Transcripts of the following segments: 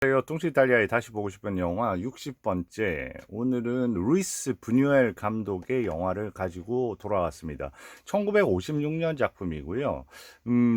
안녕하세요. 뚱치 이탈리아에 다시 보고 싶은 영화 60번째. 오늘은 루이스 부뉴엘 감독의 영화를 가지고 돌아왔습니다. 1956년 작품이고요.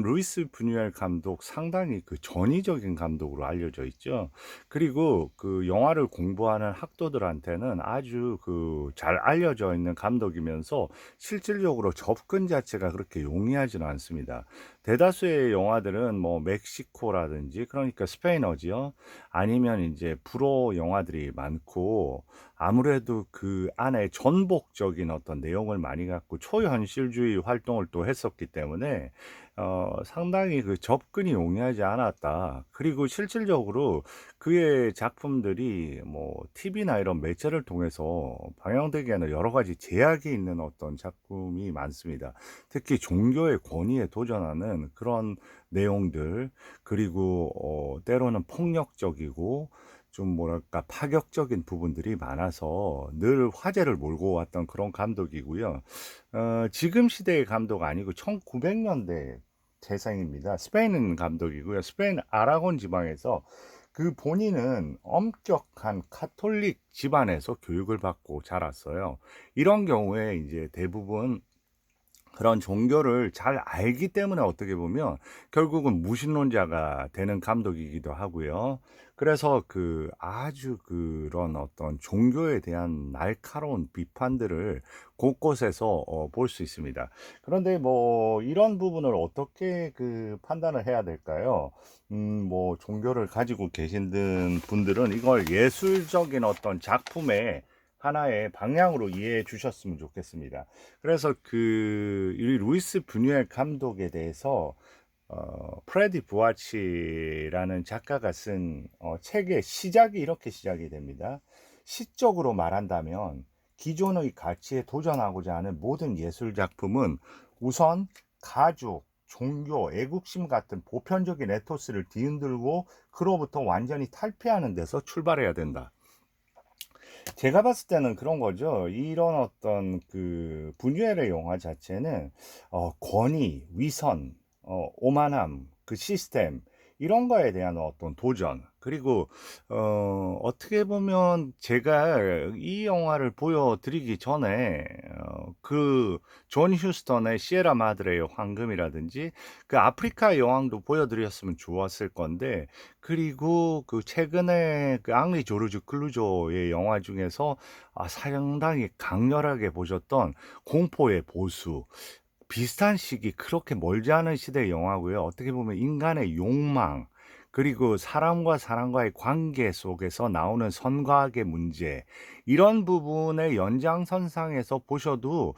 루이스 부뉴엘 감독 상당히 그 전위적인 감독으로 알려져 있죠. 그리고 그 영화를 공부하는 학도들한테는 아주 그 잘 알려져 있는 감독이면서 실질적으로 접근 자체가 그렇게 용이하지는 않습니다. 대다수의 영화들은 뭐 멕시코라든지 그러니까 스페인어지요. 아니면 이제 불어 영화들이 많고 아무래도 그 안에 전복적인 어떤 내용을 많이 갖고 초현실주의 활동을 또 했었기 때문에 상당히 그 접근이 용이하지 않았다. 그리고 실질적으로 그의 작품들이 뭐 TV나 이런 매체를 통해서 방영되기에는 여러 가지 제약이 있는 어떤 작품이 많습니다. 특히 종교의 권위에 도전하는 그런 내용들, 그리고 때로는 폭력적이고 좀 뭐랄까 파격적인 부분들이 많아서 늘 화제를 몰고 왔던 그런 감독이고요. 지금 시대의 감독 아니고 1900년대 태생입니다. 스페인 감독이고요. 스페인 아라곤 지방에서 그 본인은 엄격한 카톨릭 집안에서 교육을 받고 자랐어요. 이런 경우에 이제 대부분 그런 종교를 잘 알기 때문에 어떻게 보면 결국은 무신론자가 되는 감독이기도 하고요. 그래서 그 아주 그런 어떤 종교에 대한 날카로운 비판들을 곳곳에서 볼 수 있습니다. 그런데 뭐 이런 부분을 어떻게 그 판단을 해야 될까요? 뭐 종교를 가지고 계신 분들은 이걸 예술적인 어떤 작품의 하나의 방향으로 이해해 주셨으면 좋겠습니다. 그래서 이 루이스 부뉴엘 감독에 대해서 프레디 부아치라는 작가가 쓴 책의 시작이 이렇게 시작이 됩니다. 시적으로 말한다면 기존의 가치에 도전하고자 하는 모든 예술 작품은 우선 가족, 종교, 애국심 같은 보편적인 에토스를 뒤흔들고 그로부터 완전히 탈피하는 데서 출발해야 된다. 제가 봤을 때는 그런 거죠. 이런 어떤 그 분유엘의 영화 자체는 권위, 위선, 오만함, 그 시스템 이런 거에 대한 어떤 도전. 그리고 어떻게 보면 제가 이 영화를 보여드리기 전에 그존 휴스턴의 시에라 마드레의 황금이라든지 그 아프리카 여왕도 보여드렸으면 좋았을 건데, 그리고 그 최근에 그 앙리 조르주 클루조의 영화 중에서 상당히 강렬하게 보셨던 공포의 보수, 비슷한 시기, 그렇게 멀지 않은 시대의 영화고요. 어떻게 보면 인간의 욕망, 그리고 사람과 사람과의 관계 속에서 나오는 선과악의 문제, 이런 부분의 연장선상에서 보셔도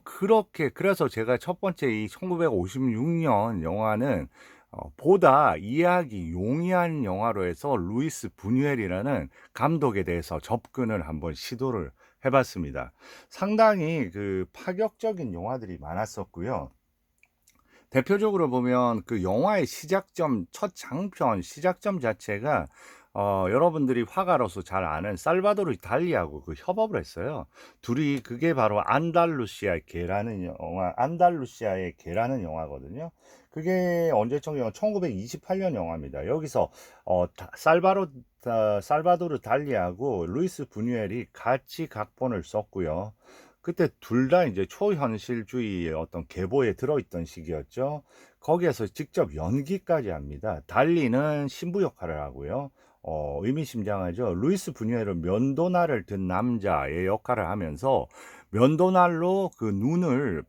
그렇게, 그래서 제가 첫 번째 이 1956년 영화는 보다 이해하기 용이한 영화로 해서 루이스 부뉴엘이라는 감독에 대해서 접근을 한번 시도를 해봤습니다. 상당히 그 파격적인 영화들이 많았었고요. 대표적으로 보면 그 영화의 시작점, 첫 장편 시작점 자체가 여러분들이 화가로서 잘 아는 살바도르 달리하고 그 협업을 했어요. 둘이, 그게 바로 안달루시아의 개라는 영화, 안달루시아의 개라는 영화거든요. 그게 언제적 영화? 1928년 영화입니다. 여기서 살바도르 달리하고 루이스 부뉴엘이 같이 각본을 썼고요. 그때 둘 다 이제 초현실주의의 어떤 계보에 들어있던 시기였죠. 거기에서 직접 연기까지 합니다. 달리는 신부 역할을 하고요. 의미심장하죠. 루이스 부뉴엘은 면도날을 든 남자의 역할을 하면서 면도날로 그 눈을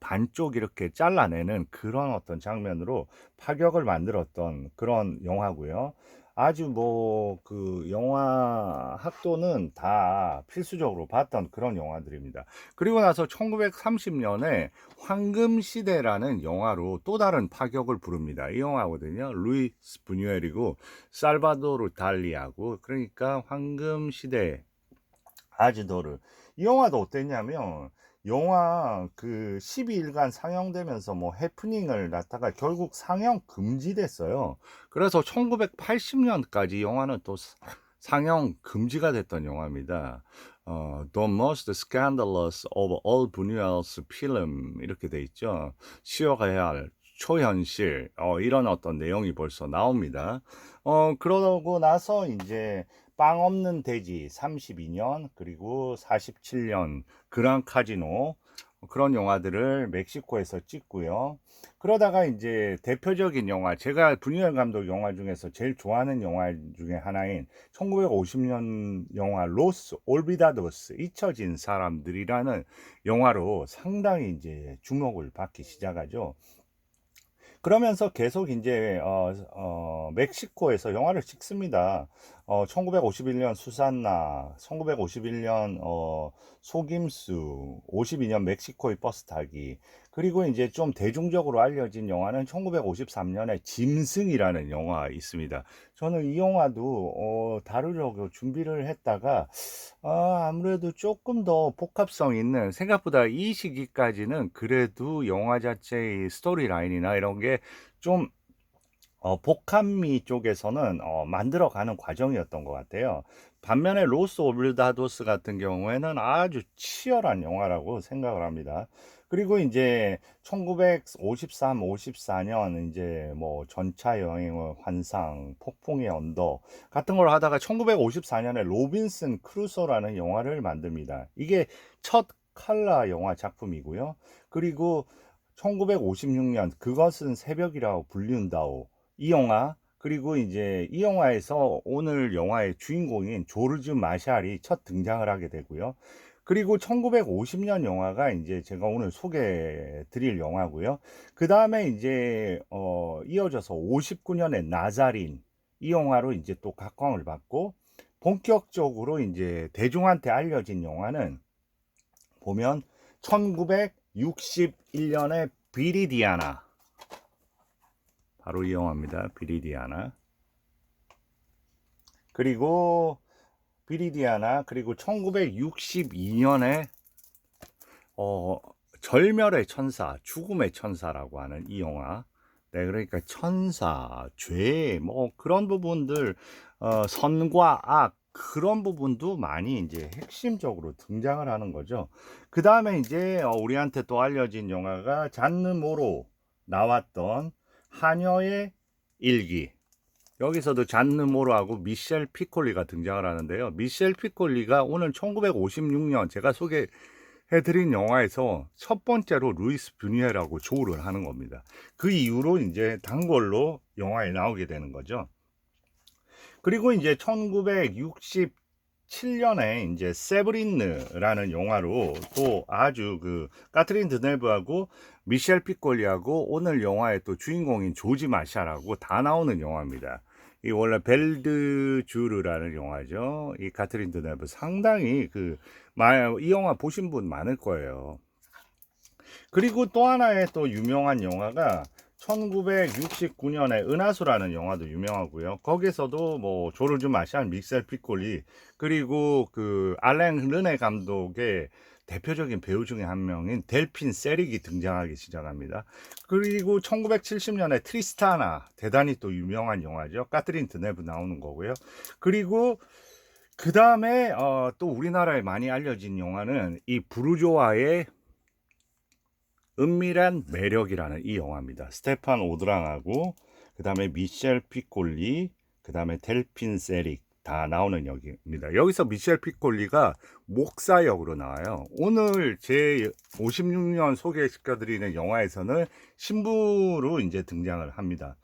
반쪽 이렇게 잘라내는 그런 어떤 장면으로 파격을 만들었던 그런 영화고요. 아주 뭐 그 영화 학도는 다 필수적으로 봤던 그런 영화들입니다. 그리고 나서 1930년에 황금시대라는 영화로 또 다른 파격을 부릅니다. 이 영화거든요. 루이스 부뉴엘이고 살바도르 달리하고, 그러니까 황금시대 아지도르. 이 영화도 어땠냐면 영화 그 12일간 상영되면서 뭐 해프닝을 낳다가 결국 상영 금지됐어요. 그래서 1980년까지 영화는 또 상영 금지가 됐던 영화입니다. The most scandalous of all Buñuel's film 이렇게 돼 있죠. 쉬어가야 할 초현실, 이런 어떤 내용이 벌써 나옵니다. 그러고 나서 이제 빵 없는 돼지 32년, 그리고 47년 그랑 카지노, 그런 영화들을 멕시코에서 찍고요. 그러다가 이제 대표적인 영화, 제가 분유엘 감독 영화 중에서 제일 좋아하는 영화 중에 하나인 1950년 영화 로스 올비다도스, 잊혀진 사람들이라는 영화로 상당히 이제 주목을 받기 시작하죠. 그러면서 계속 이제 멕시코에서 영화를 찍습니다. 1951년 수산나, 1951년 속임수, 52년 멕시코의 버스 타기. 그리고 이제 좀 대중적으로 알려진 영화는 1953년에 짐승이라는 영화 있습니다. 저는 이 영화도 다루려고 준비를 했다가 아무래도 조금 더 복합성 있는, 생각보다 이 시기까지는 그래도 영화 자체의 스토리 라인이나 이런 게 좀 복합미 쪽에서는 만들어가는 과정이었던 것 같아요. 반면에 로스 오블다도스 같은 경우에는 아주 치열한 영화라고 생각을 합니다. 그리고 이제 1953, 54년 이제 뭐 전차 여행의 환상, 폭풍의 언덕 같은 걸 하다가 1954년에 로빈슨 크루소라는 영화를 만듭니다. 이게 첫 칼라 영화 작품이고요. 그리고 1956년 그것은 새벽이라고 불린다오, 이 영화, 그리고 이제 이 영화에서 오늘 영화의 주인공인 조르주 마샬이 첫 등장을 하게 되고요. 그리고 1950년 영화가 이제 제가 오늘 소개해 드릴 영화고요. 그 다음에 이제 이어져서 59년의 나자린, 이 영화로 이제 또 각광을 받고, 본격적으로 이제 대중한테 알려진 영화는 보면 1961년의 비리디아나, 바로 이 영화입니다. 비리디아나. 그리고 비리디아나, 그리고 1962년에 절멸의 천사, 죽음의 천사라고 하는 이 영화. 네, 그러니까 천사, 죄, 뭐 그런 부분들, 선과 악, 그런 부분도 많이 이제 핵심적으로 등장을 하는 거죠. 그 다음에 이제 우리한테 또 알려진 영화가 잔느 모로 나왔던 하녀의 일기. 여기서도 잔느 모로하고 미셸 피콜리가 등장을 하는데요. 미셸 피콜리가 오늘 1956년 제가 소개해드린 영화에서 첫 번째로 루이스 뷰니엘하고 조우를 하는 겁니다. 그 이후로 이제 단골로 영화에 나오게 되는 거죠. 그리고 이제 1967년에 이제 세브린느라는 영화로 또 아주 그 까트린 드네브하고 미셸 피콜리하고 오늘 영화의 또 주인공인 조지 마샬하고 다 나오는 영화입니다. 이 원래 벨드주르라는 영화죠. 이 카트린 드네브 상당히 이 영화 보신 분 많을 거예요. 그리고 또 하나의 또 유명한 영화가 1969년에 은하수라는 영화도 유명하고요. 거기서도 뭐 조르주 마샬, 믹셀 피콜리, 그리고 그 알랭 르네 감독의 대표적인 배우 중에 한 명인 델핀 세릭이 등장하기 시작합니다. 그리고 1970년에 트리스타나, 대단히 또 유명한 영화죠. 까트린 드네브 나오는 거고요. 그리고 그 다음에 또 우리나라에 많이 알려진 영화는 이 부르조아의 은밀한 매력이라는 이 영화입니다. 스테판 오드랑하고 그 다음에 미셸 피콜리, 그 다음에 델핀 세릭 다 나오는 역입니다. 여기서 미셸 피콜리가 목사 역으로 나와요. 오늘 제 56년 소개시켜드리는 영화에서는 신부로 이제 등장을 합니다.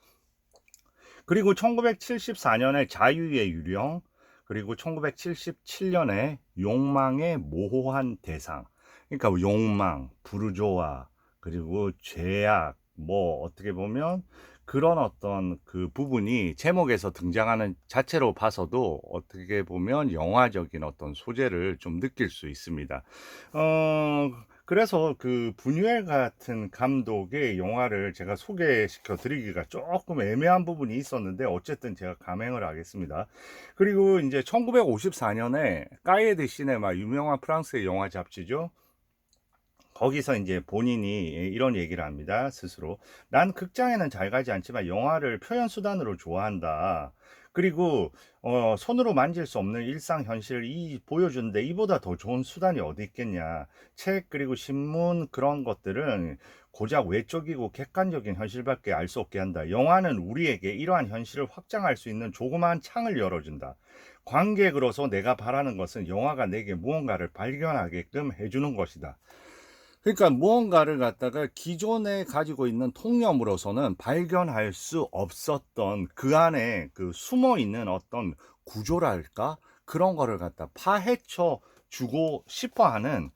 그리고 1974년에 자유의 유령, 그리고 1977년에 욕망의 모호한 대상. 그러니까 욕망, 부르조아, 그리고 죄악, 뭐 어떻게 보면 그런 어떤 그 부분이 제목에서 등장하는 자체로 봐서도 어떻게 보면 영화적인 어떤 소재를 좀 느낄 수 있습니다. 그래서 그 부뉴엘 같은 감독의 영화를 제가 소개시켜 드리기가 조금 애매한 부분이 있었는데 어쨌든 제가 감행을 하겠습니다. 그리고 이제 1954년에 까이에 드 시네마, 유명한 프랑스의 영화 잡지죠. 거기서 이제 본인이 이런 얘기를 합니다. 스스로. 난 극장에는 잘 가지 않지만 영화를 표현 수단으로 좋아한다. 그리고 손으로 만질 수 없는 일상 현실을 보여주는데 이보다 더 좋은 수단이 어디 있겠냐. 책 그리고 신문 그런 것들은 고작 외적이고 객관적인 현실밖에 알 수 없게 한다. 영화는 우리에게 이러한 현실을 확장할 수 있는 조그마한 창을 열어준다. 관객으로서 내가 바라는 것은 영화가 내게 무언가를 발견하게끔 해주는 것이다. 그러니까 무언가를 갖다가 기존에 가지고 있는 통념으로서는 발견할 수 없었던 그 안에 그 숨어 있는 어떤 구조랄까? 그런 거를 갖다 파헤쳐 주고 싶어 하는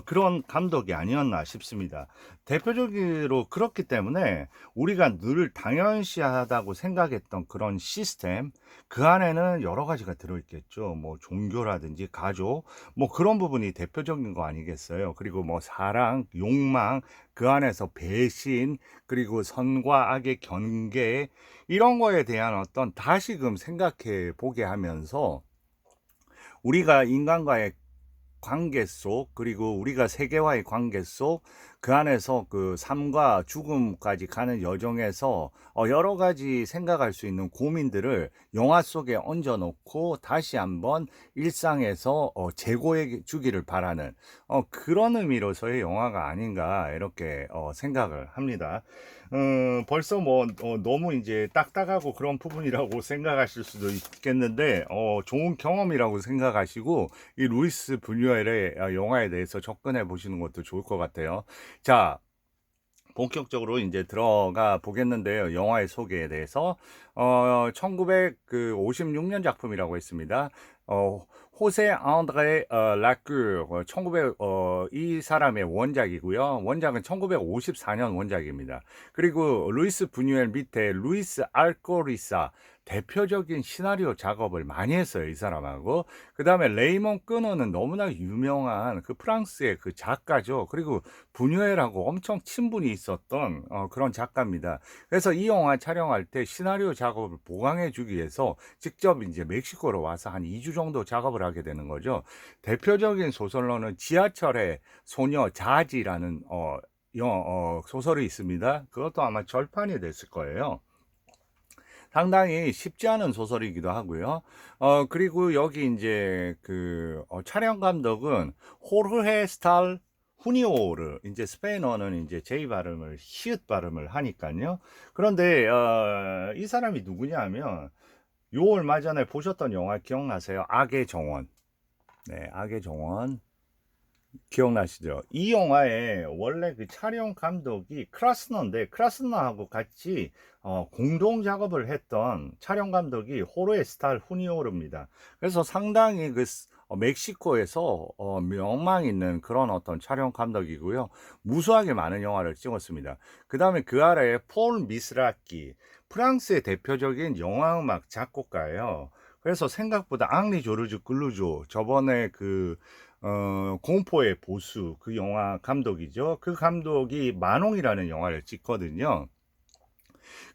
그런 감독이 아니었나 싶습니다. 대표적으로 그렇기 때문에 우리가 늘 당연시하다고 생각했던 그런 시스템, 그 안에는 여러 가지가 들어있겠죠. 뭐 종교라든지 가족, 뭐 그런 부분이 대표적인 거 아니겠어요. 그리고 뭐 사랑, 욕망, 그 안에서 배신, 그리고 선과 악의 경계, 이런 거에 대한 어떤 다시금 생각해 보게 하면서 우리가 인간과의 관계 속, 그리고 우리가 세계와의 관계 속, 그 안에서 그 삶과 죽음까지 가는 여정에서 여러 가지 생각할 수 있는 고민들을 영화 속에 얹어 놓고 다시 한번 일상에서 재고해 주기를 바라는 그런 의미로서의 영화가 아닌가 이렇게 생각을 합니다. 벌써 뭐 너무 이제 딱딱하고 그런 부분이라고 생각하실 수도 있겠는데 좋은 경험이라고 생각하시고 이 루이스 부뉴엘의 영화에 대해서 접근해 보시는 것도 좋을 것 같아요. 자, 본격적으로 이제 들어가 보겠는데요. 영화의 소개에 대해서 1956년 작품이라고 했습니다. 호세 앙드레 라큐 1900 이 사람의 원작이고요. 원작은 1954년 원작입니다. 그리고 루이스 부뉴엘 밑에 루이스 알코리사 대표적인 시나리오 작업을 많이 했어요, 이 사람하고. 그 다음에 레이몬 끄노는 너무나 유명한 그 프랑스의 그 작가죠. 그리고 부뉴엘하고 엄청 친분이 있었던 그런 작가입니다. 그래서 이 영화 촬영할 때 시나리오 작업을 보강해 주기 위해서 직접 이제 멕시코로 와서 한 2주 정도 작업을 하게 되는 거죠. 대표적인 소설로는 지하철의 소녀 자지라는 소설이 있습니다. 그것도 아마 절판이 됐을 거예요. 상당히 쉽지 않은 소설이기도 하고요. 그리고 여기 이제 그 촬영 감독은 호르헤 스탈 후니오르, 이제 스페인어는 이제 J 발음을 히읗 발음을 하니까요. 그런데 이 사람이 누구냐 하면 요 얼마 전에 보셨던 영화 기억나세요? 악의 정원. 네, 악의 정원. 기억나시죠? 이 영화의 원래 그 촬영 감독이 크라스너인데 크라스너하고 같이 공동 작업을 했던 촬영 감독이 호르헤 스탈 후니오르입니다. 그래서 상당히 그 멕시코에서 명망 있는 그런 어떤 촬영 감독이고요. 무수하게 많은 영화를 찍었습니다. 그 다음에 그 아래에 폴 미스라키, 프랑스의 대표적인 영화음악 작곡가예요. 그래서 생각보다 앙리 조르주 글루조, 저번에 그 공포의 보수, 그 영화 감독이죠. 그 감독이 만홍이라는 영화를 찍거든요.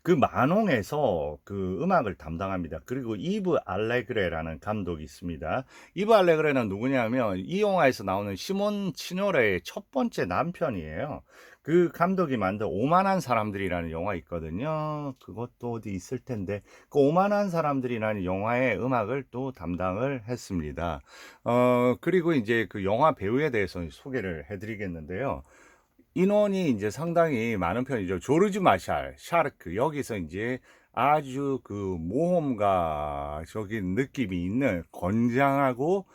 그 만홍에서 그 음악을 담당합니다. 그리고 이브 알레그레라는 감독이 있습니다. 이브 알레그레는 누구냐면 이 영화에서 나오는 시몬 치노레의 첫 번째 남편이에요. 그 감독이 만든 오만한 사람들이라는 영화 있거든요. 그것도 어디 있을 텐데 그 오만한 사람들이라는 영화의 음악을 또 담당을 했습니다. 그리고 이제 그 영화 배우에 대해서 소개를 해드리겠는데요. 인원이 이제 상당히 많은 편이죠. 조르지 마샬, 샤르크. 여기서 이제 아주 그 모험가적인 느낌이 있는 건장하고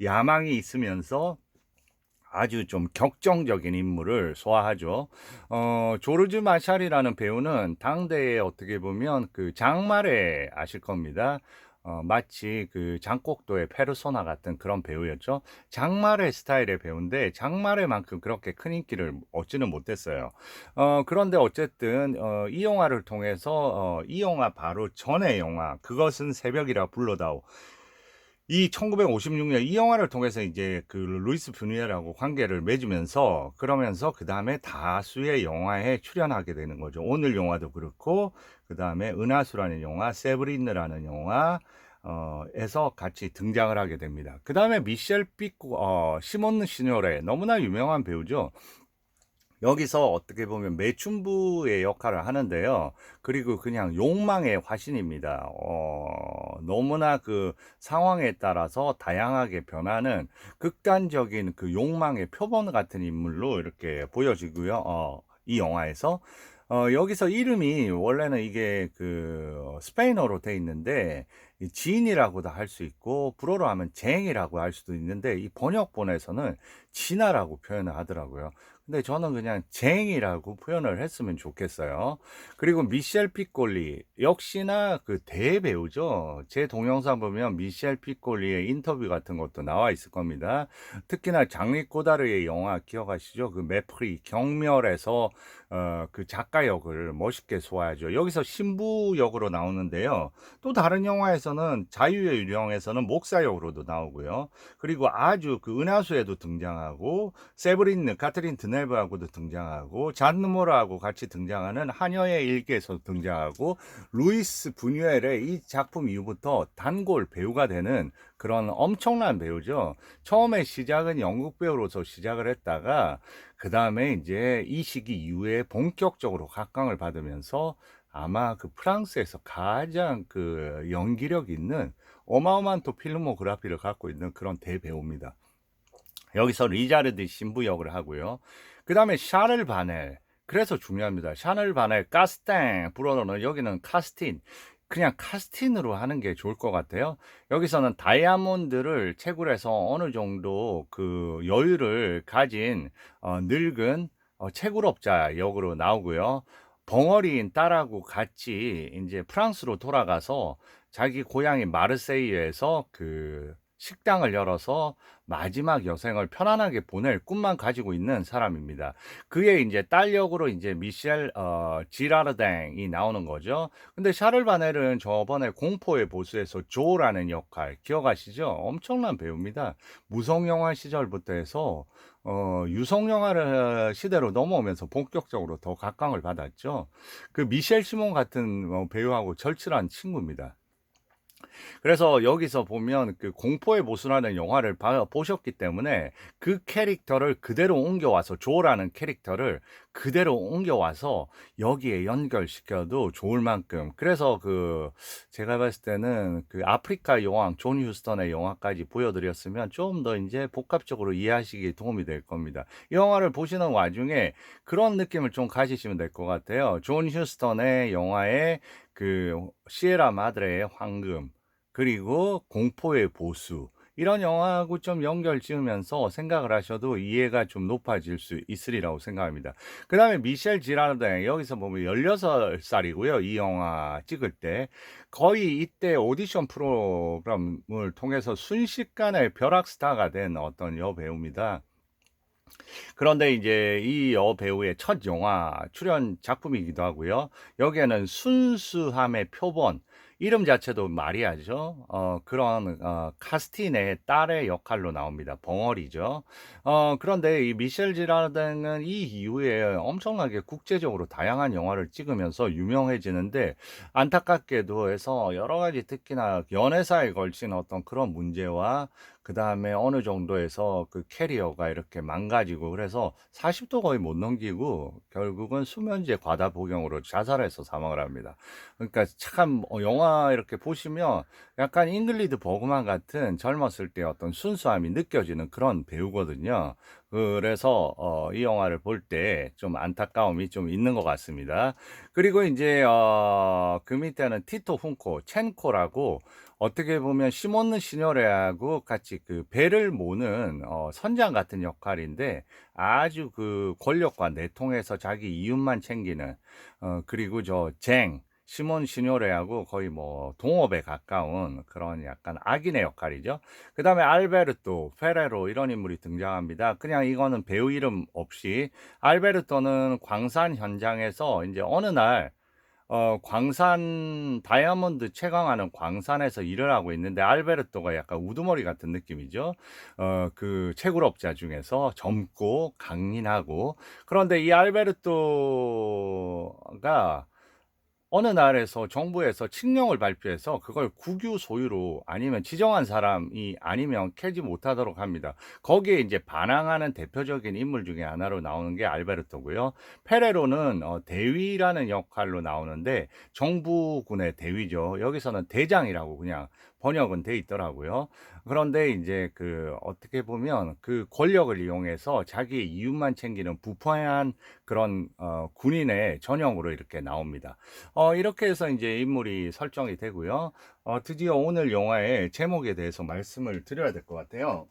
야망이 있으면서 아주 좀 격정적인 인물을 소화하죠. 조르지 마샬이라는 배우는 당대에 어떻게 보면 그 장말에 아실 겁니다. 마치 그 장곡도의 페르소나 같은 그런 배우였죠. 장말의 스타일의 배우인데 장말의만큼 그렇게 큰 인기를 얻지는 못했어요. 그런데 어쨌든 이 영화를 통해서 이 영화 바로 전의 영화 그것은 새벽이라 불러다오, 이 1956년 이 영화를 통해서 이제 그 루이스 뷰니에라고 관계를 맺으면서 그러면서 그 다음에 다수의 영화에 출연하게 되는 거죠. 오늘 영화도 그렇고 그 다음에 은하수라는 영화, 세브린느라는 영화 에서 같이 등장을 하게 됩니다. 그 다음에 미셸 삐꾸, 시몬 시뇨레 너무나 유명한 배우죠. 여기서 어떻게 보면 매춘부의 역할을 하는데요. 그리고 그냥 욕망의 화신입니다. 너무나 그 상황에 따라서 다양하게 변하는 극단적인 그 욕망의 표본 같은 인물로 이렇게 보여지고요. 이 영화에서. 여기서 이름이 원래는 이게 그 스페인어로 돼 있는데 이 진이라고도 할 수 있고 불어로 하면 쟁이라고 할 수도 있는데 이 번역본에서는 진아라고 표현을 하더라고요. 근데 저는 그냥 쟁이라고 표현을 했으면 좋겠어요. 그리고 미셸 피콜리 역시나 그 대배우죠. 제 동영상 보면 미셸 피콜리의 인터뷰 같은 것도 나와 있을 겁니다. 특히나 장리 꼬다르의 영화 기억하시죠? 그 메프리 경멸에서 그 작가 역을 멋있게 소화하죠. 여기서 신부 역으로 나오는데요. 또 다른 영화에서는 자유의 유령에서는 목사 역으로도 나오고요. 그리고 아주 그 은하수에도 등장하고 세브린 카트린 드네브하고도 등장하고 잔 느모르하고 같이 등장하는 하녀의 일기에서 등장하고 루이스 부뉴엘의 이 작품 이후부터 단골 배우가 되는 그런 엄청난 배우죠. 처음에 시작은 영국 배우로서 시작을 했다가 그 다음에 이제 이 시기 이후에 본격적으로 각광을 받으면서 아마 그 프랑스에서 가장 그 연기력 있는 어마어마한 또 필모그래피를 갖고 있는 그런 대배우입니다. 여기서 리자르드 신부 역을 하고요. 그 다음에 샤를 바넬. 그래서 중요합니다. 샤를 바넬, 카스탱, 불어로는 여기는 카스틴. 그냥 카스틴으로 하는 게 좋을 것 같아요. 여기서는 다이아몬드를 채굴해서 어느 정도 그 여유를 가진 늙은 채굴업자 역으로 나오고요. 벙어리인 딸하고 같이 이제 프랑스로 돌아가서 자기 고향인 마르세유에서 그 식당을 열어서 마지막 여생을 편안하게 보낼 꿈만 가지고 있는 사람입니다. 그의 이제 딸 역으로 이제 미셸 지라르댕이 나오는 거죠. 근데 샤를 바넬은 저번에 공포의 보스에서 조라는 역할 기억하시죠? 엄청난 배우입니다. 무성 영화 시절부터 해서 유성 영화를 시대로 넘어오면서 본격적으로 더 각광을 받았죠. 그 미셸 시몬 같은 배우하고 절친한 친구입니다. 그래서 여기서 보면 그 공포의 보수라는 영화를 보셨기 때문에 그 캐릭터를 그대로 옮겨와서 조라는 캐릭터를 그대로 옮겨와서 여기에 연결시켜도 좋을 만큼 그래서 그 제가 봤을 때는 그 아프리카 여왕 존 휴스턴의 영화까지 보여드렸으면 좀 더 이제 복합적으로 이해하시기에 도움이 될 겁니다. 이 영화를 보시는 와중에 그런 느낌을 좀 가지시면 될 것 같아요. 존 휴스턴의 영화에 그 시에라 마드레의 황금 그리고 공포의 보수 이런 영화하고 좀 연결 지으면서 생각을 하셔도 이해가 좀 높아질 수 있으리라고 생각합니다. 그 다음에 미셸 지라르댕 여기서 보면 16살이고요. 이 영화 찍을 때 거의 이때 오디션 프로그램을 통해서 순식간에 벼락스타가 된 어떤 여배우입니다. 그런데 이제 이 여배우의 첫 영화 출연 작품이기도 하고요. 여기에는 순수함의 표본, 이름 자체도 마리아죠. 그런 카스틴의 딸의 역할로 나옵니다. 벙어리죠. 그런데 이 미셸 지라르댕은 이 이후에 엄청나게 국제적으로 다양한 영화를 찍으면서 유명해지는데 안타깝게도 해서 여러 가지 특히나 연애사에 걸친 어떤 그런 문제와 그 다음에 어느 정도에서 그 캐리어가 이렇게 망가지고 그래서 40도 거의 못 넘기고 결국은 수면제 과다 복용으로 자살해서 사망을 합니다. 그러니까 참 영화 이렇게 보시면 약간 잉글리드 버그만 같은 젊었을 때 어떤 순수함이 느껴지는 그런 배우거든요. 그래서 이 영화를 볼 때 좀 안타까움이 좀 있는 것 같습니다. 그리고 이제 그 밑에는 티토 훈코, 첸코라고 어떻게 보면 시몬느 시녀레하고 같이 그 배를 모는 선장 같은 역할인데 아주 그 권력과 내통해서 자기 이윤만 챙기는 그리고 시몬 시뇨레하고 거의 뭐 동업에 가까운 그런 약간 악인의 역할이죠. 그 다음에 알베르토, 페레로 이런 인물이 등장합니다. 그냥 이거는 배우 이름 없이 알베르토는 광산 현장에서 이제 어느 날 광산 다이아몬드 채광하는 광산에서 일을 하고 있는데 알베르토가 약간 우두머리 같은 느낌이죠. 그 채굴업자 중에서 젊고 강인하고 그런데 이 알베르토가 어느 날에서 정부에서 칙령을 발표해서 그걸 국유 소유로 아니면 지정한 사람이 아니면 캐지 못하도록 합니다. 거기에 이제 반항하는 대표적인 인물 중에 하나로 나오는 게 알베르토고요. 페레로는 대위라는 역할로 나오는데 정부군의 대위죠. 여기서는 대장이라고 그냥 번역은 돼 있더라고요. 그런데 이제 그 어떻게 보면 그 권력을 이용해서 자기의 이윤만 챙기는 부패한 그런 군인의 전형으로 이렇게 나옵니다. 이렇게 해서 이제 인물이 설정이 되고요. 드디어 오늘 영화의 제목에 대해서 말씀을 드려야 될 것 같아요.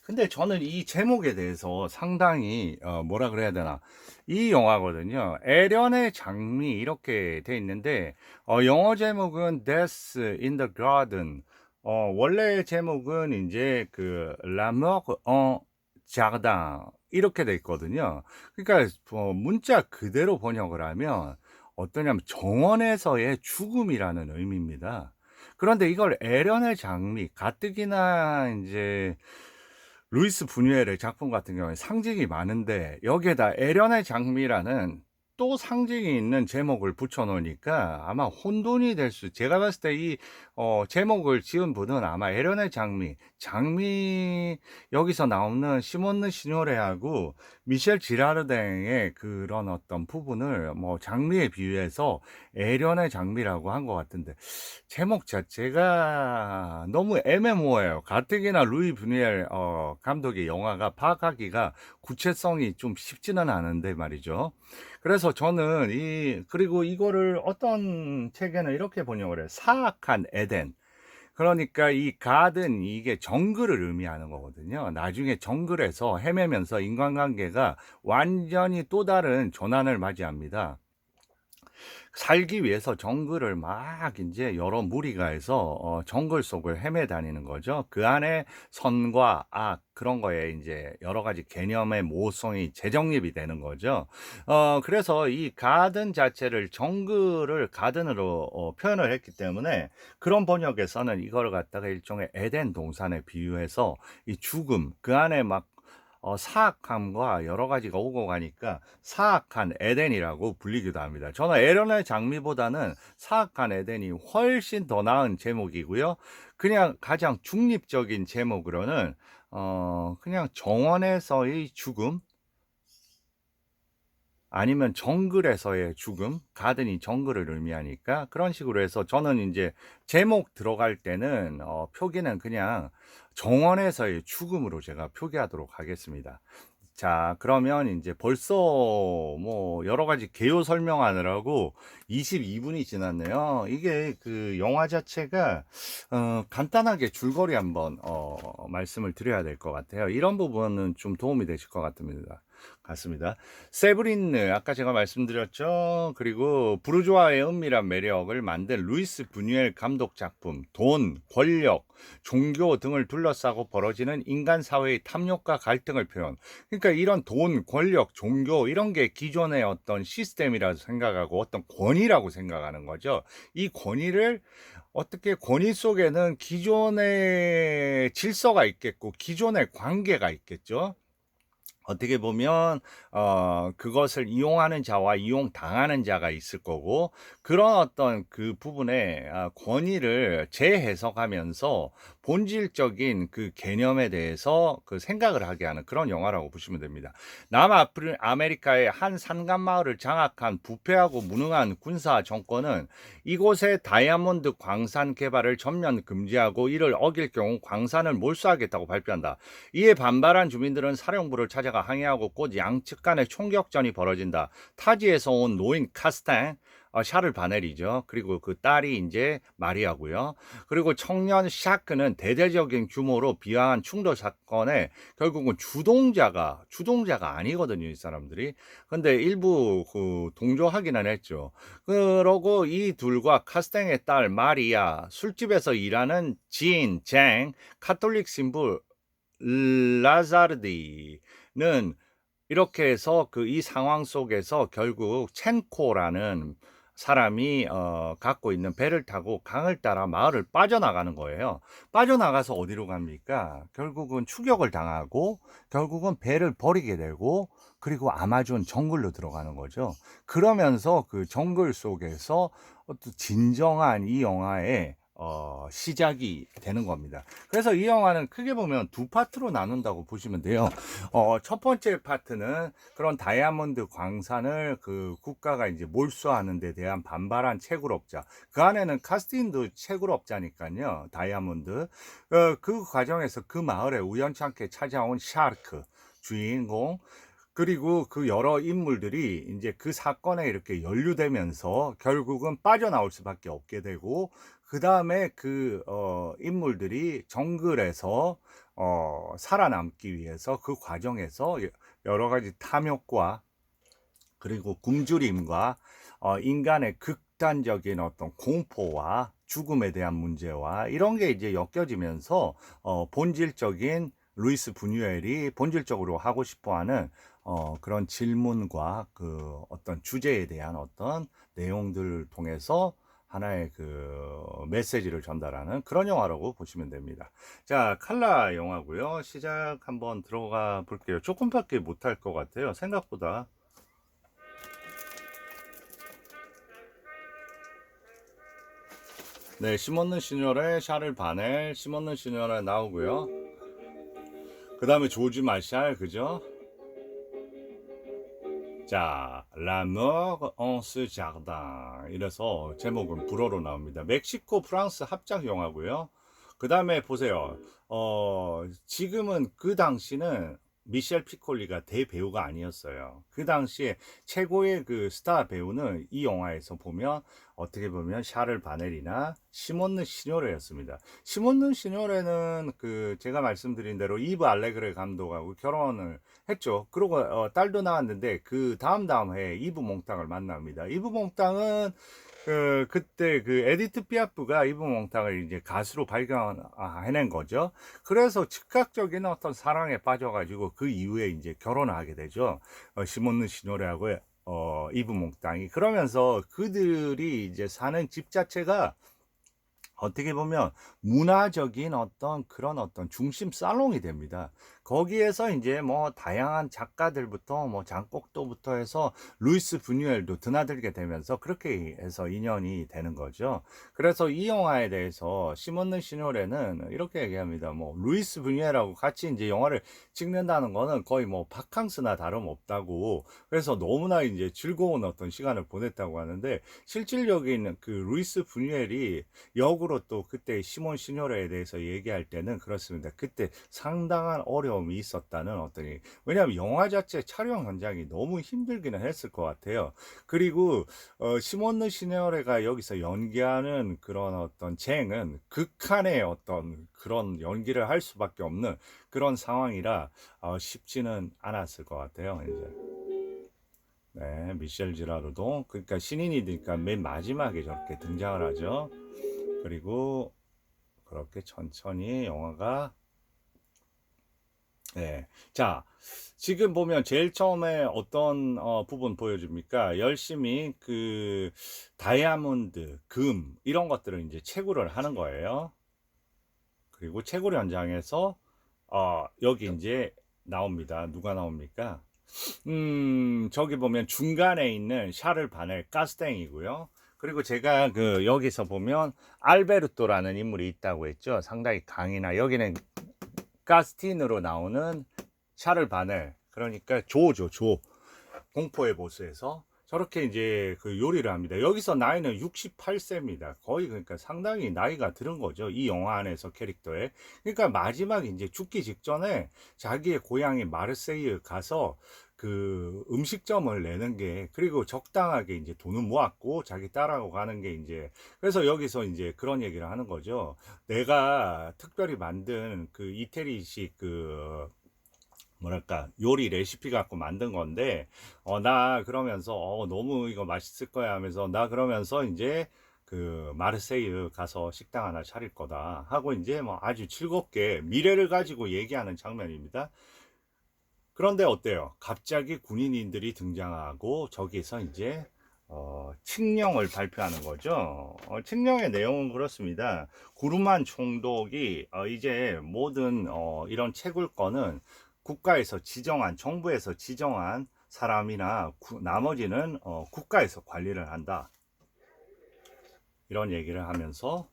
근데 저는 이 제목에 대해서 상당히 뭐라 그래야 되나, 이 영화거든요. 에련의 장미 이렇게 돼 있는데 영어 제목은 Death in the Garden. 원래 제목은 이제 그 La Mort en Jardin 이렇게 돼 있거든요. 그러니까 문자 그대로 번역을 하면 어떠냐면 정원에서의 죽음이라는 의미입니다. 그런데 이걸 에련의 장미, 가뜩이나 이제 루이스 부뉴엘의 작품 같은 경우에 상징이 많은데 여기에다 에련의 장미라는 또 상징이 있는 제목을 붙여 놓으니까 아마 혼돈이 될 수, 제가 봤을 때 이 제목을 지은 분은 아마 에련의 장미, 여기서 나오는 시몬느 시뇨레하고 미셸 지라르댕의 그런 어떤 부분을 뭐 장미에 비유해서 에련의 장미라고 한 것 같은데 제목 자체가 너무 애매모호해요. 가뜩이나 루이 부뉴엘 감독의 영화가 파악하기가 구체성이 좀 쉽지는 않은데 말이죠. 그래서 저는 그리고 이거를 어떤 책에는 이렇게 번역을 해요. 사악한 에덴. 그러니까 이 가든, 이게 정글을 의미하는 거거든요. 나중에 정글에서 헤매면서 인간관계가 완전히 또 다른 전환을 맞이합니다. 살기 위해서 정글을 막 이제 여러 무리가 해서 정글 속을 헤매 다니는 거죠. 그 안에 선과 악 그런 거에 이제 여러 가지 개념의 모성이 재정립이 되는 거죠. 그래서 이 가든 자체를 정글을 가든으로 표현을 했기 때문에 그런 번역에서는 이걸 갖다가 일종의 에덴 동산에 비유해서 이 죽음 그 안에 막 사악함과 여러 가지가 오고 가니까 사악한 에덴이라고 불리기도 합니다. 저는 에런의 장미보다는 사악한 에덴이 훨씬 더 나은 제목이고요. 그냥 가장 중립적인 제목으로는 그냥 정원에서의 죽음 아니면 정글에서의 죽음, 가든이 정글을 의미하니까 그런 식으로 해서 저는 이제 제목 들어갈 때는 표기는 그냥 정원에서의 죽음으로 제가 표기하도록 하겠습니다. 자, 그러면 이제 벌써 뭐 여러 가지 개요 설명하느라고 22분이 지났네요. 이게 그 영화 자체가 간단하게 줄거리 한번 말씀을 드려야 될 것 같아요. 이런 부분은 좀 도움이 되실 것 같습니다. 세브린느 아까 제가 말씀드렸죠. 그리고 부르주아의 은밀한 매력을 만든 루이스 부뉴엘 감독 작품, 돈, 권력, 종교 등을 둘러싸고 벌어지는 인간 사회의 탐욕과 갈등을 표현. 그러니까 이런 돈, 권력, 종교 이런 게 기존의 어떤 시스템이라고 생각하고 어떤 권위라고 생각하는 거죠. 이 권위를 어떻게 권위 속에는 기존의 질서가 있겠고 기존의 관계가 있겠죠. 어떻게 보면 그것을 이용하는 자와 이용당하는 자가 있을 거고 그런 어떤 그 부분에 권위를 재해석하면서 본질적인 그 개념에 대해서 그 생각을 하게 하는 그런 영화라고 보시면 됩니다. 남아메리카의 한 산간 마을을 장악한 부패하고 무능한 군사 정권은 이곳의 다이아몬드 광산 개발을 전면 금지하고 이를 어길 경우 광산을 몰수하겠다고 발표한다. 이에 반발한 주민들은 사령부를 찾아가 항의하고 곧 양측 간의 총격전이 벌어진다. 타지에서 온 노인 카스탱, 샤를 바넬이죠. 그리고 그 딸이 이제 마리아고요. 그리고 청년 샤크는 대대적인 규모로 비화한 충돌 사건에 결국은 주동자가 아니거든요, 이 사람들이. 근데 일부 그 동조하기는 했죠. 그러고 이 둘과 카스탱의 딸 마리아, 술집에서 일하는 지인 쟁, 카톨릭 신부 라자르디는 이렇게 해서 그 이 상황 속에서 결국 첸코라는 사람이 갖고 있는 배를 타고 강을 따라 마을을 빠져나가는 거예요. 빠져나가서 어디로 갑니까? 결국은 추격을 당하고 결국은 배를 버리게 되고 그리고 아마존 정글로 들어가는 거죠. 그러면서 그 정글 속에서 어떤 진정한 이 영화의 시작이 되는 겁니다. 그래서 이 영화는 크게 보면 두 파트로 나눈다고 보시면 돼요. 첫 번째 파트는 그런 다이아몬드 광산을 그 국가가 이제 몰수하는 데 대한 반발한 채굴업자. 그 안에는 카스틴도 채굴업자니까요. 다이아몬드. 그 과정에서 그 마을에 우연찮게 찾아온 샤르크 주인공 그리고 그 여러 인물들이 이제 그 사건에 이렇게 연루되면서 결국은 빠져나올 수밖에 없게 되고 그 다음에 그 인물들이 정글에서 살아남기 위해서 그 과정에서 여러 가지 탐욕과 그리고 굶주림과 인간의 극단적인 어떤 공포와 죽음에 대한 문제와 이런 게 이제 엮여지면서 본질적인 루이스 부뉴엘이 본질적으로 하고 싶어하는 그런 질문과 그 어떤 주제에 대한 어떤 내용들을 통해서 하나의 그 메시지를 전달하는 그런 영화라고 보시면 됩니다. 자, 칼라 영화고요. 시작 한번 들어가 볼게요. 조금밖에 못할 것 같아요. 생각보다. 네, 심없는 시녀의 샤를 바넬, 심없는 시녀에 나오고요. 그 다음에 조지 마샬, 그죠? 자, La mort en ce jardin. 이래서 제목은 불어로 나옵니다. 멕시코, 프랑스 합작 영화고요. 그 다음에 보세요. 지금은 그 당시는 미셸 피콜리가 대배우가 아니었어요. 그 당시에 최고의 그 스타 배우는 이 영화에서 보면 어떻게 보면 샤를 바넬이나 시몬느 시뇨레였습니다. 시몬느 시뇨레는 그 제가 말씀드린 대로 이브 알레그레 감독하고 결혼을 했죠. 그리고 딸도 나왔는데 그 다음 해에 이브 몽땅을 만납니다. 이브 몽땅은 그때 그 에디트 피아프가 이브 몽땅을 이제 가수로 발견해낸 거죠. 그래서 즉각적인 어떤 사랑에 빠져가지고 그 이후에 이제 결혼을 하게 되죠. 시몬느 시노레하고 이브 몽땅이 그러면서 그들이 이제 사는 집 자체가 어떻게 보면 문화적인 어떤 그런 어떤 중심 살롱이 됩니다. 거기에서 이제 뭐 다양한 작가들부터 뭐 장곡도부터 해서 루이스 부뉴엘도 드나들게 되면서 그렇게 해서 인연이 되는 거죠. 그래서 이 영화에 대해서 시몬느 시노레는 이렇게 얘기합니다. 뭐 루이스 부뉴엘하고 같이 이제 영화를 찍는다는 거는 거의 뭐 바캉스나 다름없다고. 그래서 너무나 이제 즐거운 어떤 시간을 보냈다고 하는데 실질적인 그 루이스 부뉴엘이 역으로 또 그때 시몬 시뇨레에 대해서 얘기할 때는 그렇습니다. 그때 상당한 어려움이 있었다는 어떤 왜냐하면 영화 자체 촬영 현장이 너무 힘들기는 했을 것 같아요. 그리고 시몬 시뇨레가 여기서 연기하는 그런 어떤 쟁은 극한의 어떤 그런 연기를 할 수밖에 없는 그런 상황이라 쉽지는 않았을 것 같아요. 이제. 네, 미셸 지라르도 그러니까 신인이 되니까 맨 마지막에 저렇게 등장을 하죠. 그리고 그렇게 천천히 영화가 네. 자, 지금 보면 제일 처음에 어떤 부분 보여줍니까? 열심히 그 다이아몬드, 금 이런 것들을 이제 채굴을 하는 거예요. 그리고 채굴 현장에서 여기 이제 나옵니다. 누가 나옵니까? 저기 보면 중간에 있는 샤를 바넬 가스탱이고요. 그리고 제가 그 여기서 보면 알베르토라는 인물이 있다고 했죠. 상당히 강이나 여기는 가스틴으로 나오는 샤를 바넬 그러니까 조죠 조 공포의 보스에서 저렇게 이제 그 요리를 합니다. 여기서 나이는 68세입니다. 거의 그러니까 상당히 나이가 들은 거죠. 이 영화 안에서 캐릭터에. 그러니까 마지막에 이제 죽기 직전에 자기의 고향인 마르세유 가서 그 음식점을 내는 게 그리고 적당하게 이제 돈을 모았고 자기 딸하고 가는 게 이제 그래서 여기서 이제 그런 얘기를 하는 거죠. 내가 특별히 만든 그 이태리식 그 뭐랄까 요리 레시피 갖고 만든 건데 나 그러면서 너무 이거 맛있을 거야 하면서 나 그러면서 이제 그 마르세유 가서 식당 하나 차릴 거다 하고 이제 뭐 아주 즐겁게 미래를 가지고 얘기하는 장면입니다. 그런데 어때요? 갑자기 군인들이 등장하고 저기서 이제 칙령을 발표하는 거죠. 칙령의 내용은 그렇습니다. 구루만 총독이 이제 모든 이런 채굴권은 국가에서 지정한, 정부에서 지정한 사람이나 나머지는 국가에서 관리를 한다. 이런 얘기를 하면서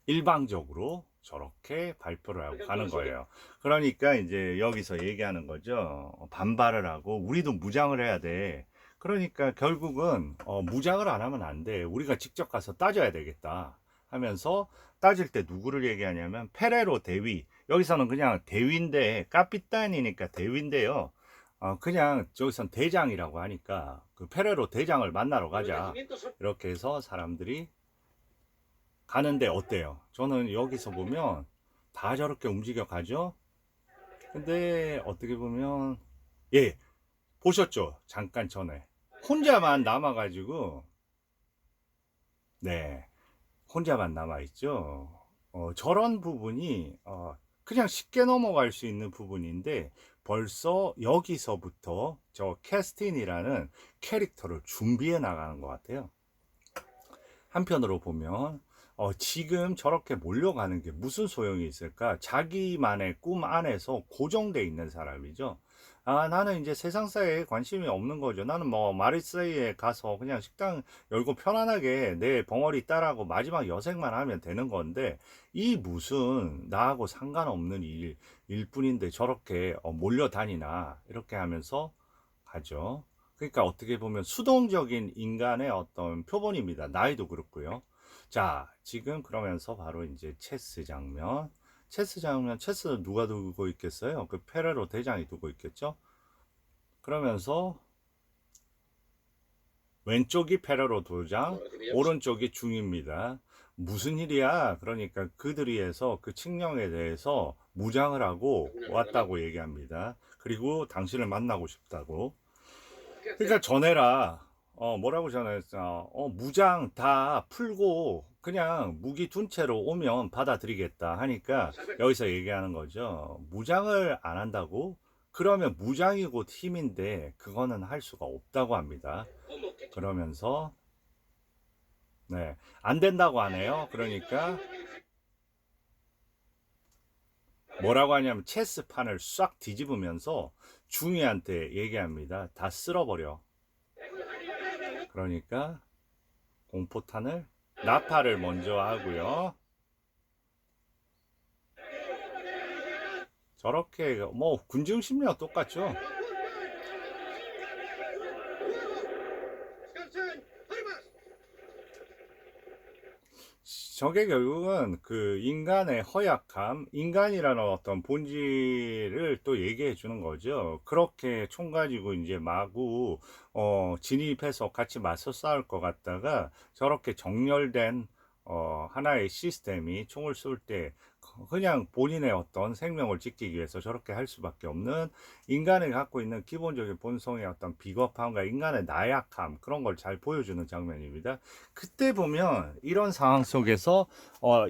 일방적으로 저렇게 발표를 하고 가는 거예요. 그러니까 이제 여기서 얘기하는 거죠. 반발을 하고 우리도 무장을 해야 돼. 그러니까 결국은 무장을 안 하면 안 돼. 우리가 직접 가서 따져야 되겠다 하면서 따질 때 누구를 얘기하냐면 페레로 대위. 여기서는 그냥 대위인데 카피탄이니까 대위인데요. 그냥 저기선 대장이라고 하니까 그 페레로 대장을 만나러 가자. 이렇게 해서 사람들이 가는데 어때요? 저는 여기서 보면 다 저렇게 움직여 가죠? 근데 어떻게 보면, 예, 보셨죠? 잠깐 전에. 혼자만 남아가지고, 네, 혼자만 남아있죠? 저런 부분이, 그냥 쉽게 넘어갈 수 있는 부분인데, 벌써 여기서부터 저 캐스틴이라는 캐릭터를 준비해 나가는 것 같아요. 한편으로 보면 지금 저렇게 몰려가는 게 무슨 소용이 있을까? 자기만의 꿈 안에서 고정돼 있는 사람이죠. 나는 이제 세상사에 관심이 없는 거죠. 나는 뭐 마르세유에 가서 그냥 식당 열고 편안하게 내 벙어리 따라고 마지막 여생만 하면 되는 건데, 이 무슨 나하고 상관없는 일 뿐인데 저렇게 몰려다니나 이렇게 하면서 가죠. 그러니까 어떻게 보면 수동적인 인간의 어떤 표본입니다. 나이도 그렇고요. 자, 지금 그러면서 바로 이제 체스 장면. 체스 장면, 체스는 누가 두고 있겠어요? 그 페레로 대장이 두고 있겠죠? 그러면서 왼쪽이 페레로 도장, 오른쪽이 중입니다. 무슨 일이야? 그러니까 그들이 해서 그 칙령에 대해서 무장을 하고 왔다고 얘기합니다. 그리고 당신을 만나고 싶다고. 그러니까 전해라. 뭐라고 전했어? 무장 다 풀고 그냥 무기 둔 채로 오면 받아들이겠다 하니까 여기서 얘기하는 거죠. 무장을 안 한다고? 그러면 무장이 곧 힘인데 그거는 할 수가 없다고 합니다. 그러면서 네, 안 된다고 하네요. 그러니까 뭐라고 하냐면 체스판을 싹 뒤집으면서 중이한테 얘기합니다. 다 쓸어버려. 그러니까 공포탄을 나파를 먼저 하고요. 저렇게 뭐 군중 심리와 똑같죠. 저게 결국은 그 인간의 허약함, 인간이라는 어떤 본질을 또 얘기해 주는 거죠. 그렇게 총 가지고 이제 마구 진입해서 같이 맞서 싸울 것 같다가 저렇게 정렬된 하나의 시스템이 총을 쏠 때 그냥 본인의 어떤 생명을 지키기 위해서 저렇게 할 수밖에 없는 인간이 갖고 있는 기본적인 본성의 어떤 비겁함과 인간의 나약함, 그런 걸 잘 보여주는 장면입니다. 그때 보면 이런 상황 속에서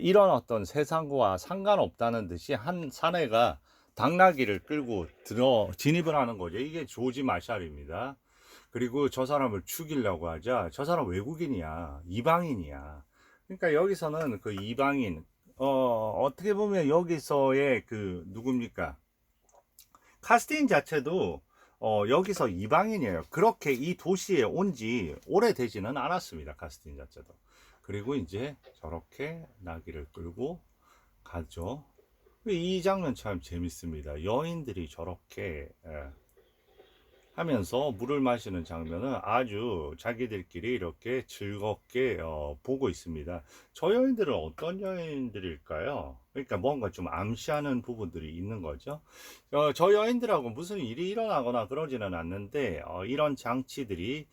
이런 어떤 세상과 상관없다는 듯이 한 사내가 당나귀를 끌고 진입을 하는 거죠. 이게 조지 마샬입니다. 그리고 저 사람을 죽이려고 하자 저 사람 외국인이야, 이방인이야. 그러니까 여기서는 그 이방인, 어떻게 보면 여기서의 그 누굽니까? 카스틴 자체도 여기서 이방인이에요. 그렇게 이 도시에 온 지 오래되지는 않았습니다. 카스틴 자체도. 그리고 이제 저렇게 나귀를 끌고 가죠. 이 장면 참 재밌습니다. 여인들이 저렇게 하면서 물을 마시는 장면은 아주 자기들끼리 이렇게 즐겁게 보고 있습니다. 저 여인들은 어떤 여인들일까요? 그러니까 뭔가 좀 암시하는 부분들이 있는 거죠. 저 여인들하고 무슨 일이 일어나거나 그러지는 않는데 이런 장치들이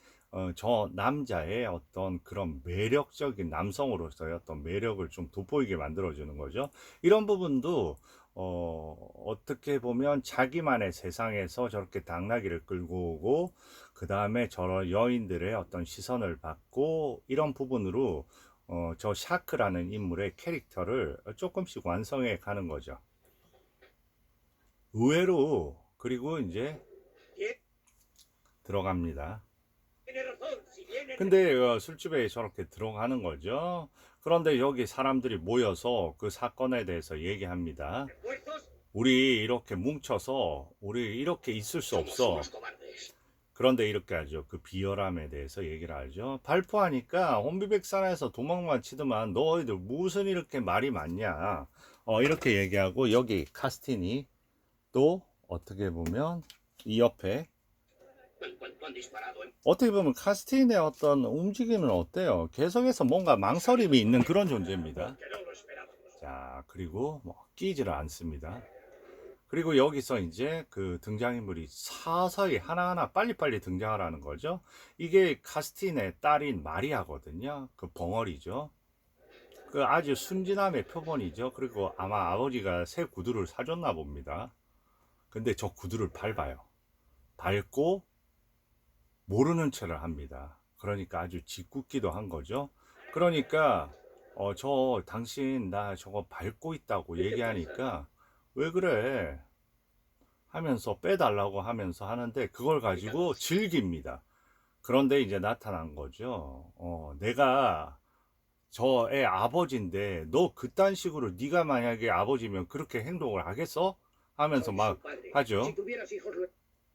저 남자의 어떤 그런 매력적인 남성으로서의 어떤 매력을 좀 돋보이게 만들어주는 거죠. 이런 부분도 어떻게 보면 자기만의 세상에서 저렇게 당나귀를 끌고 오고 그 다음에 저런 여인들의 어떤 시선을 받고 이런 부분으로 저 샤크라는 인물의 캐릭터를 조금씩 완성해 가는 거죠. 의외로. 그리고 이제 들어갑니다. 근데 술집에 저렇게 들어가는 거죠. 그런데 여기 사람들이 모여서 그 사건에 대해서 얘기합니다. 우리 이렇게 뭉쳐서 우리 이렇게 있을 수 없어. 그런데 이렇게 하죠. 그 비열함에 대해서 얘기를 하죠. 발포하니까 혼비백산에서 도망만 치더만 너희들 무슨 이렇게 말이 많냐. 이렇게 얘기하고 여기 카스틴이 또 어떻게 보면 이 옆에 어떻게 보면 카스틴의 어떤 움직임은 어때요? 계속해서 뭔가 망설임이 있는 그런 존재입니다. 자, 그리고 뭐 끼지를 않습니다. 그리고 여기서 이제 그 등장인물이 서서히 하나하나 빨리빨리 등장을 하는 거죠. 이게 카스틴의 딸인 마리아거든요. 그 벙어리죠. 그 아주 순진함의 표본이죠. 그리고 아마 아버지가 새 구두를 사줬나 봅니다. 근데 저 구두를 밟아요. 밟고 모르는 체를 합니다. 그러니까 아주 짓궂기도 한 거죠. 그러니까 저 당신 나 저거 밟고 있다고 얘기하니까 왜 그래 하면서 빼달라고 하면서 하는데 그걸 가지고 즐깁니다. 그런데 이제 나타난 거죠. 내가 저 애 아버지인데 너 그딴 식으로 네가 만약에 아버지면 그렇게 행동을 하겠어? 하면서 막 하죠.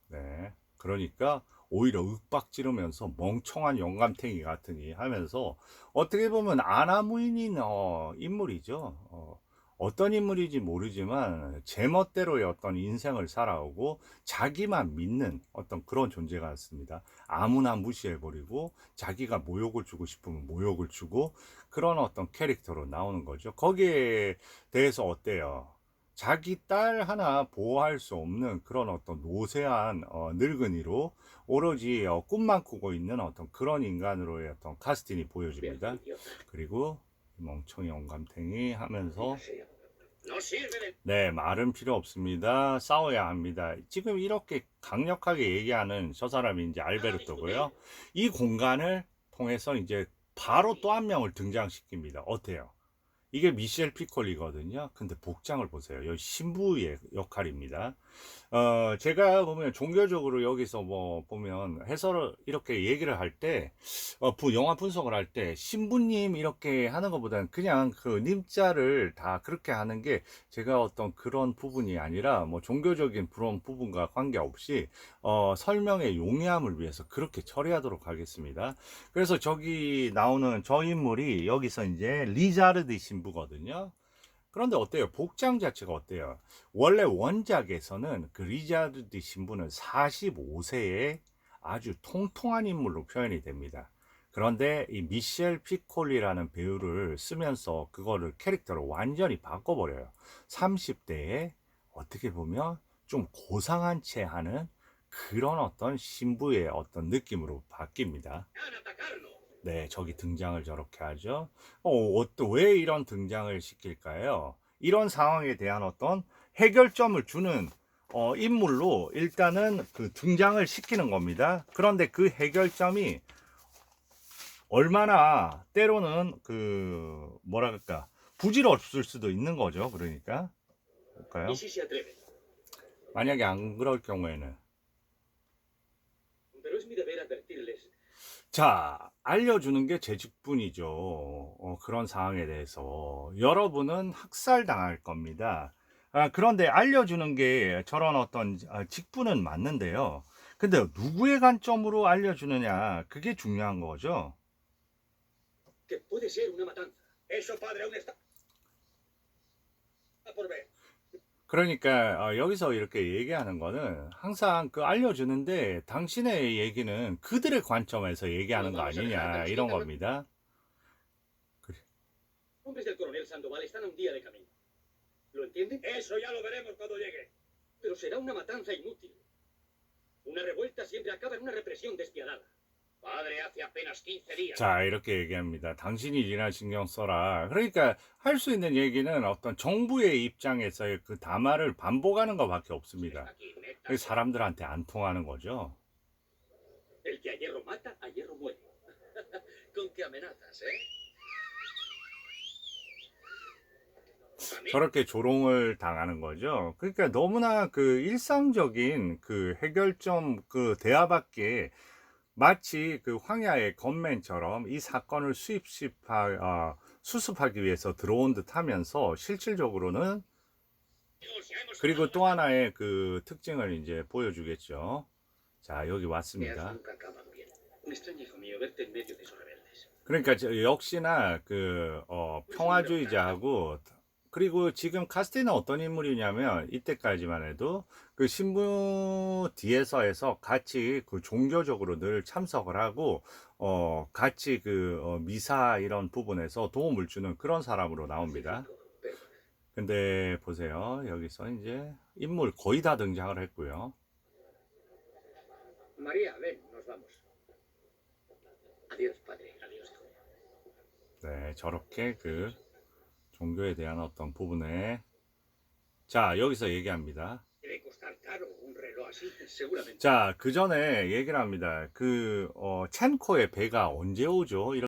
네. 그러니까 오히려 윽박지르면서 멍청한 영감탱이 같으니 하면서 어떻게 보면 아나무인인 인물이죠. 어떤 인물인지 모르지만 제멋대로의 어떤 인생을 살아오고 자기만 믿는 어떤 그런 존재 같습니다. 아무나 무시해버리고 자기가 모욕을 주고 싶으면 모욕을 주고 그런 어떤 캐릭터로 나오는 거죠. 거기에 대해서 어때요? 자기 딸 하나 보호할 수 없는 그런 어떤 노쇠한 늙은이로 오로지 꿈만 꾸고 있는 어떤 그런 인간으로의 어떤 카스틴이 보여집니다. 그리고 멍청이 영감탱이 하면서 네, 말은 필요 없습니다. 싸워야 합니다. 지금 이렇게 강력하게 얘기하는 저 사람이 이제 알베르토고요. 이 공간을 통해서 이제 바로 또 한 명을 등장시킵니다. 어때요? 이게 미셸 피콜리거든요. 근데 복장을 보세요. 여기 신부의 역할입니다. 제가 보면 종교적으로 여기서 뭐 보면 해설을 이렇게 얘기를 할 때, 영화 분석을 할 때, 신부님 이렇게 하는 것보다는 그냥 그 님자를 다 그렇게 하는 게 제가 어떤 그런 부분이 아니라 뭐 종교적인 그런 부분과 관계없이, 설명의 용이함을 위해서 그렇게 처리하도록 하겠습니다. 그래서 저기 나오는 저 인물이 여기서 이제 리자르드 신부거든요. 그런데 어때요? 복장 자체가 어때요? 원래 원작에서는 그 리자르드 신부는 45세의 아주 통통한 인물로 표현이 됩니다. 그런데 이 미셸 피콜리라는 배우를 쓰면서 그거를 캐릭터를 완전히 바꿔버려요. 30대에 어떻게 보면 좀 고상한 채 하는 그런 어떤 신부의 어떤 느낌으로 바뀝니다. 네, 저기 등장을 저렇게 하죠. 또 왜 이런 등장을 시킬까요? 이런 상황에 대한 어떤 해결점을 주는 인물로 일단은 그 등장을 시키는 겁니다. 그런데 그 해결점이 얼마나 때로는 그 뭐라 그럴까 부질없을 수도 있는 거죠. 그러니까 볼까요? 만약에 안 그럴 경우에는 자, 알려주는 게 제 직분이죠. 그런 상황에 대해서. 여러분은 학살당할 겁니다. 그런데 알려주는 게 저런 어떤 직분은 맞는데요. 근데 누구의 관점으로 알려주느냐, 그게 중요한 거죠. 그러니까 여기서 이렇게 얘기하는 거는 항상 그 알려주는데 당신의 얘기는 그들의 관점에서 얘기하는 거 아니냐 이런 겁니다. 그래. Hombres del coronel Sandoval están a un día de camino. ¿Lo entienden? Eso ya lo veremos cuando llegue. Pero será una matanza inútil. Una revuelta siempre acaba en una represión despiadada. 자, 이렇게 얘기합니다. 당신이 일이나 신경 써라. 그러니까 할 수 있는 얘기는 어떤 정부의 입장에서의 그 담화를 반복하는 것밖에 없습니다. 사람들한테 안 통하는 거죠. 저렇게 조롱을 당하는 거죠. 그러니까 너무나 그 일상적인 그 해결점 그 대화밖에 마치 그 황야의 건맨처럼 이 사건을 수습하기 위해서 들어온 듯 하면서 실질적으로는 그리고 또 하나의 그 특징을 이제 보여주겠죠. 자, 여기 왔습니다. 그러니까 역시나 그 평화주의자하고 그리고 지금 카스티는 어떤 인물이냐면 이때까지만 해도 그 신부 뒤에서 해서 같이 그 종교적으로 늘 참석을 하고 같이 그 미사 이런 부분에서 도움을 주는 그런 사람으로 나옵니다. 근데 보세요. 여기서 이제 인물 거의 다 등장을 했고요. María, ven, nos vamos. Adiós, padre. Adiós, hijo mío. 네, 저렇게 그 종교에 대한 어떤 부분에 자, 여기서 얘기합니다. Debe costar caro un reloj así, seguramente. 자, 그 전에 얘기를 합니다. 첸코의 배가 언제 오죠?